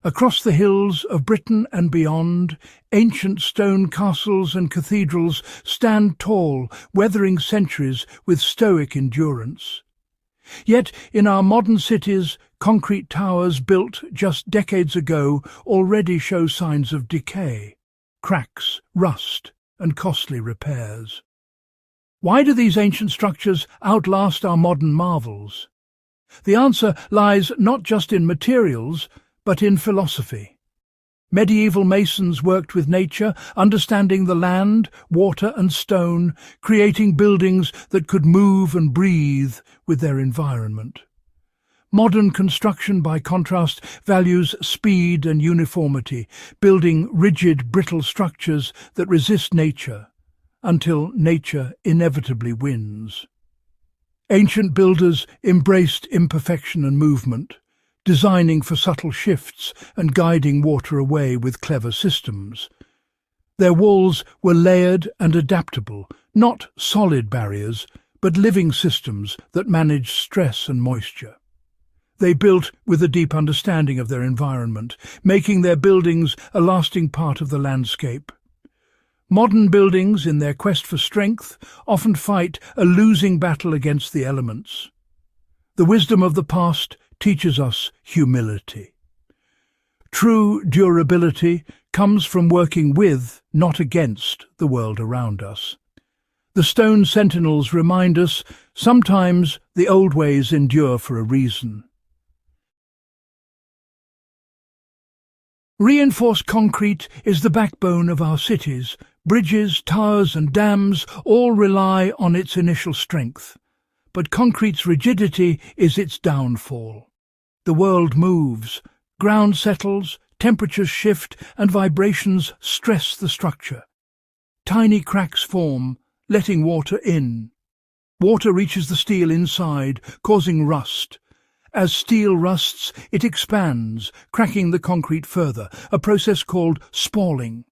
Across the hills of Britain and beyond, ancient stone castles and cathedrals stand tall, weathering centuries with stoic endurance. Yet in our modern cities, concrete towers built just decades ago already show signs of decay, cracks, rust, and costly repairs. Why do these ancient structures outlast our modern marvels? The answer lies not just in materials, but in philosophy. Medieval masons worked with nature, understanding the land, water and stone, creating buildings that could move and breathe with their environment. Modern construction, by contrast, values speed and uniformity, building rigid, brittle structures that resist nature, until nature inevitably wins. Ancient builders embraced imperfection and movement, designing for subtle shifts and guiding water away with clever systems. Their walls were layered and adaptable, not solid barriers, but living systems that managed stress and moisture. They built with a deep understanding of their environment, making their buildings a lasting part of the landscape. Modern buildings, in their quest for strength, often fight a losing battle against the elements. The wisdom of the past teaches us humility. True durability comes from working with, not against, the world around us. The stone sentinels remind us sometimes the old ways endure for a reason. Reinforced concrete is the backbone of our cities. Bridges, towers and dams all rely on its initial strength. But concrete's rigidity is its downfall. The world moves, ground settles, temperatures shift, and vibrations stress the structure. Tiny cracks form, letting water in. Water reaches the steel inside, causing rust. As steel rusts, it expands, cracking the concrete further, a process called spalling.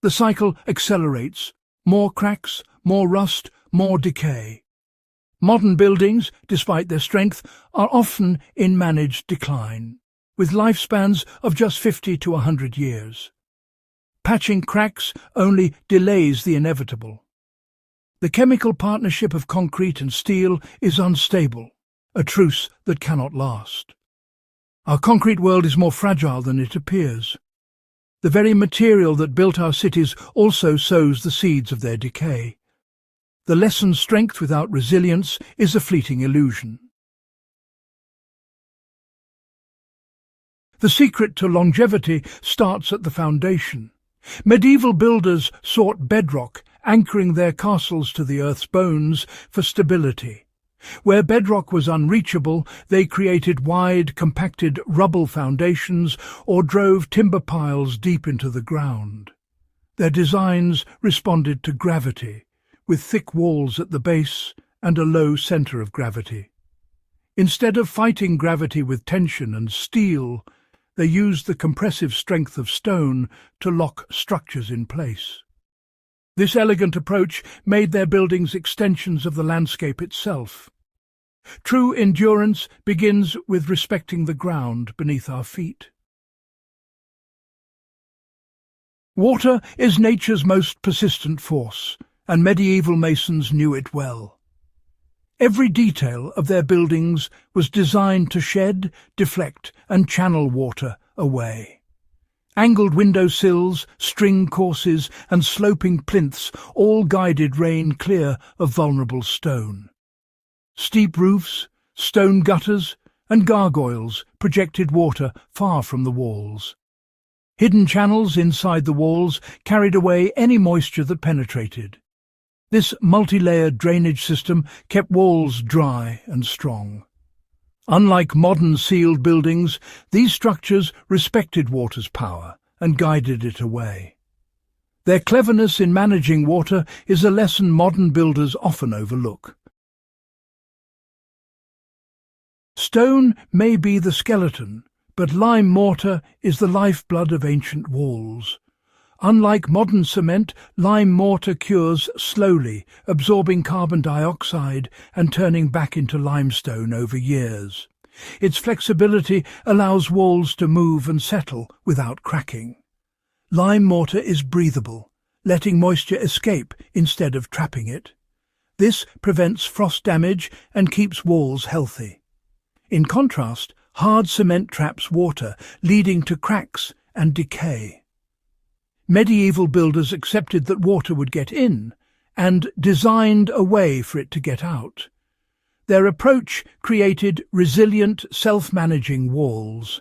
The cycle accelerates. More cracks, more rust, more decay. Modern buildings, despite their strength, are often in managed decline, with lifespans of just 50 to 100 years. Patching cracks only delays the inevitable. The chemical partnership of concrete and steel is unstable, a truce that cannot last. Our concrete world is more fragile than it appears. The very material that built our cities also sows the seeds of their decay. The lesson strength without resilience is a fleeting illusion. The secret to longevity starts at the foundation. Medieval builders sought bedrock, anchoring their castles to the earth's bones for stability. Where bedrock was unreachable, they created wide, compacted rubble foundations or drove timber piles deep into the ground. Their designs responded to gravity, with thick walls at the base and a low centre of gravity. Instead of fighting gravity with tension and steel, they used the compressive strength of stone to lock structures in place. This elegant approach made their buildings extensions of the landscape itself. True endurance begins with respecting the ground beneath our feet. Water is nature's most persistent force, and medieval masons knew it well. Every detail of their buildings was designed to shed, deflect, and channel water away. Angled window sills, string courses, and sloping plinths all guided rain clear of vulnerable stone. Steep roofs, stone gutters, and gargoyles projected water far from the walls. Hidden channels inside the walls carried away any moisture that penetrated. This multi-layered drainage system kept walls dry and strong. Unlike modern sealed buildings, these structures respected water's power and guided it away. Their cleverness in managing water is a lesson modern builders often overlook. Stone may be the skeleton, but lime mortar is the lifeblood of ancient walls. Unlike modern cement, lime mortar cures slowly, absorbing carbon dioxide and turning back into limestone over years. Its flexibility allows walls to move and settle without cracking. Lime mortar is breathable, letting moisture escape instead of trapping it. This prevents frost damage and keeps walls healthy. In contrast, hard cement traps water, leading to cracks and decay. Medieval builders accepted that water would get in and designed a way for it to get out. Their approach created resilient, self-managing walls.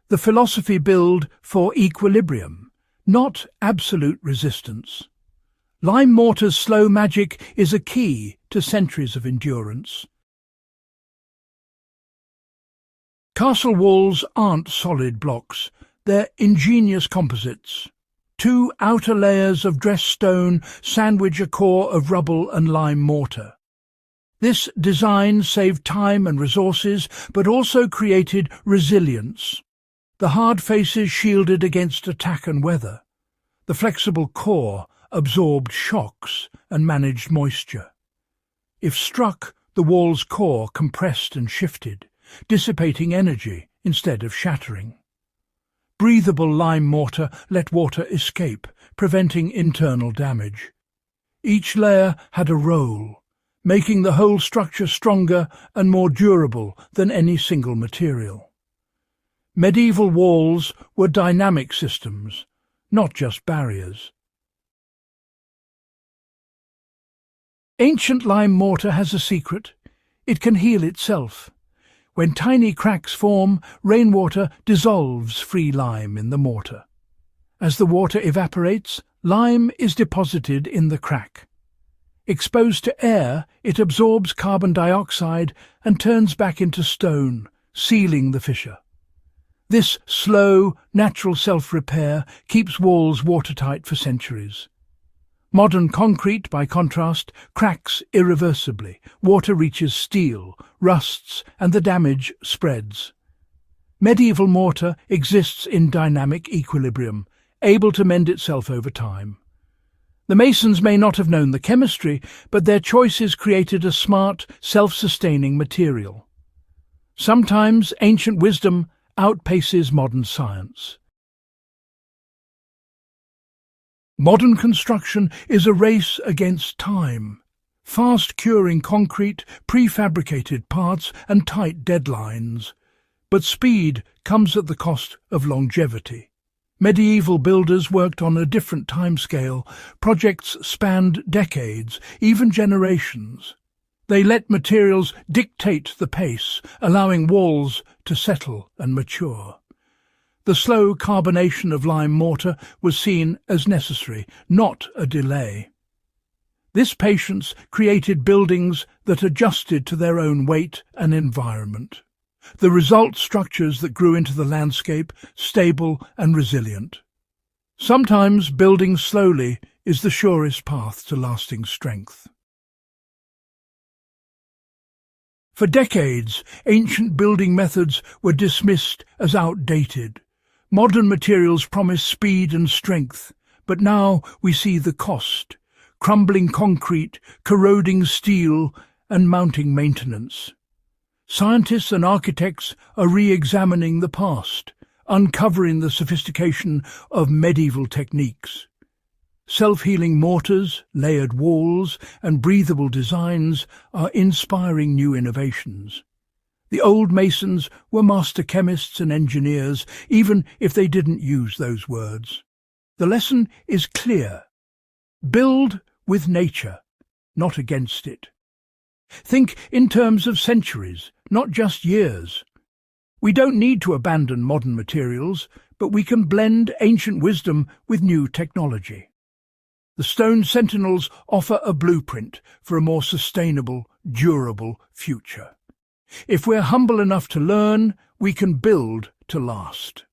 The philosophy built for equilibrium, not absolute resistance. Lime mortar's slow magic is a key to centuries of endurance. Castle walls aren't solid blocks, they're ingenious composites. Two outer layers of dressed stone sandwich a core of rubble and lime mortar. This design saved time and resources, but also created resilience. The hard faces shielded against attack and weather. The flexible core absorbed shocks and managed moisture. If struck, the wall's core compressed and shifted, dissipating energy instead of shattering. Breathable lime mortar let water escape, preventing internal damage. Each layer had a role, making the whole structure stronger and more durable than any single material. Medieval walls were dynamic systems, not just barriers. Ancient lime mortar has a secret. It can heal itself. When tiny cracks form, rainwater dissolves free lime in the mortar. As the water evaporates, lime is deposited in the crack. Exposed to air, it absorbs carbon dioxide and turns back into stone, sealing the fissure. This slow, natural self-repair keeps walls watertight for centuries. Modern concrete, by contrast, cracks irreversibly. Water reaches steel, rusts, and the damage spreads. Medieval mortar exists in dynamic equilibrium, able to mend itself over time. The masons may not have known the chemistry, but their choices created a smart, self-sustaining material. Sometimes ancient wisdom outpaces modern science. Modern construction is a race against time. Fast-curing concrete, prefabricated parts and tight deadlines. But speed comes at the cost of longevity. Medieval builders worked on a different timescale. Projects spanned decades, even generations. They let materials dictate the pace, allowing walls to settle and mature. The slow carbonation of lime mortar was seen as necessary, not a delay. This patience created buildings that adjusted to their own weight and environment. The result, structures that grew into the landscape, stable and resilient. Sometimes building slowly is the surest path to lasting strength. For decades, ancient building methods were dismissed as outdated. Modern materials promise speed and strength, but now we see the cost: crumbling concrete, corroding steel, and mounting maintenance. Scientists and architects are re-examining the past, uncovering the sophistication of medieval techniques. Self-healing mortars, layered walls, and breathable designs are inspiring new innovations. The old masons were master chemists and engineers, even if they didn't use those words. The lesson is clear. Build with nature, not against it. Think in terms of centuries, not just years. We don't need to abandon modern materials, but we can blend ancient wisdom with new technology. The stone sentinels offer a blueprint for a more sustainable, durable future. If we're humble enough to learn, we can build to last.